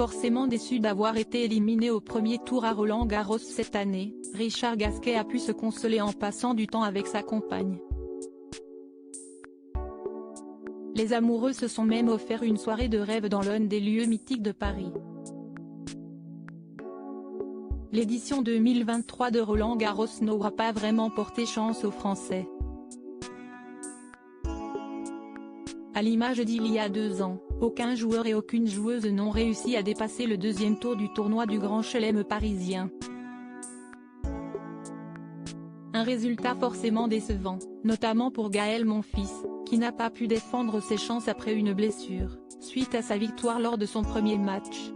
forcément déçu d'avoir été éliminé au premier tour à Roland-Garros cette année, Richard Gasquet a pu se consoler en passant du temps avec sa compagne. Les amoureux se sont même offert une soirée de rêve dans l'un des lieux mythiques de Paris. L'édition 2023 de Roland-Garros n'aura pas vraiment porté chance aux Français. À l'image d'il y a 2 ans, aucun joueur et aucune joueuse n'ont réussi à dépasser le deuxième tour du tournoi du Grand Chelem parisien. Un résultat forcément décevant, notamment pour Gaël Monfils, qui n'a pas pu défendre ses chances après une blessure, suite à sa victoire lors de son premier match.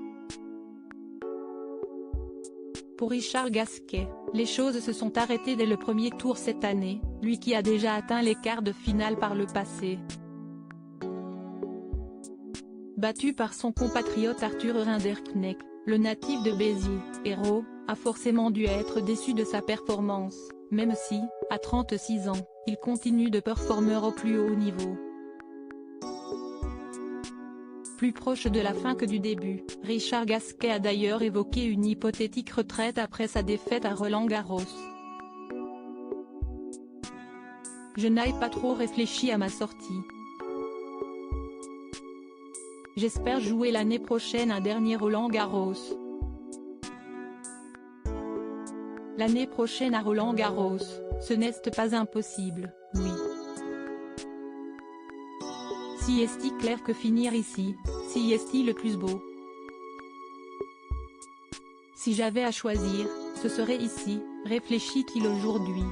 Pour Richard Gasquet, les choses se sont arrêtées dès le premier tour cette année, lui qui a déjà atteint les quarts de finale par le passé. Battu par son compatriote Arthur Rinderknecht, le natif de Béziers, Hérault, a forcément dû être déçu de sa performance, même si, à 36 ans, il continue de performer au plus haut niveau. Plus proche de la fin que du début, Richard Gasquet a d'ailleurs évoqué une hypothétique retraite après sa défaite à Roland-Garros. Je n'ai pas trop réfléchi à ma sortie. J'espère jouer l'année prochaine un dernier Roland-Garros. L'année prochaine à Roland-Garros, ce n'est pas impossible, oui. Si est-il clair que finir ici, si est-il le plus beau. Si j'avais à choisir, ce serait ici, réfléchit-il aujourd'hui.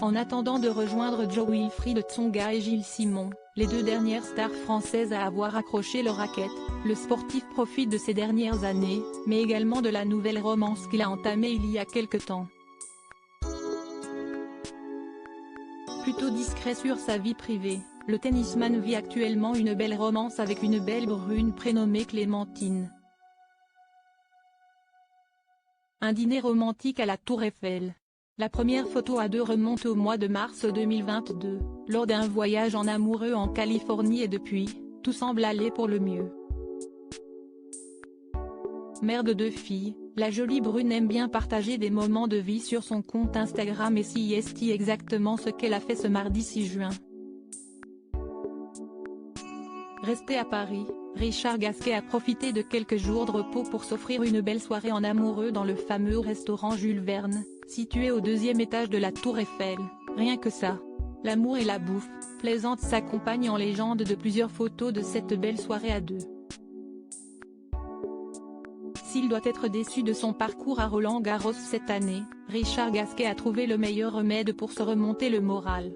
En attendant de rejoindre Jo-Wilfried Tsonga et Gilles Simon, les 2 dernières stars françaises à avoir accroché leur raquette, le sportif profite de ces dernières années, mais également de la nouvelle romance qu'il a entamée il y a quelque temps. Plutôt discret sur sa vie privée, le tennisman vit actuellement une belle romance avec une belle brune prénommée Clémentine. Un dîner romantique à la Tour Eiffel. La première photo à 2 remonte au mois de mars 2022, lors d'un voyage en amoureux en Californie et depuis, tout semble aller pour le mieux. Mère de 2 filles, la jolie brune aime bien partager des moments de vie sur son compte Instagram et si est exactement ce qu'elle a fait ce mardi 6 juin. Resté à Paris, Richard Gasquet a profité de quelques jours de repos pour s'offrir une belle soirée en amoureux dans le fameux restaurant Jules Verne, situé au 2e étage de la Tour Eiffel. Rien que ça. L'amour et la bouffe, plaisante s'accompagnent en légende de plusieurs photos de cette belle soirée à 2. S'il doit être déçu de son parcours à Roland-Garros cette année, Richard Gasquet a trouvé le meilleur remède pour se remonter le moral.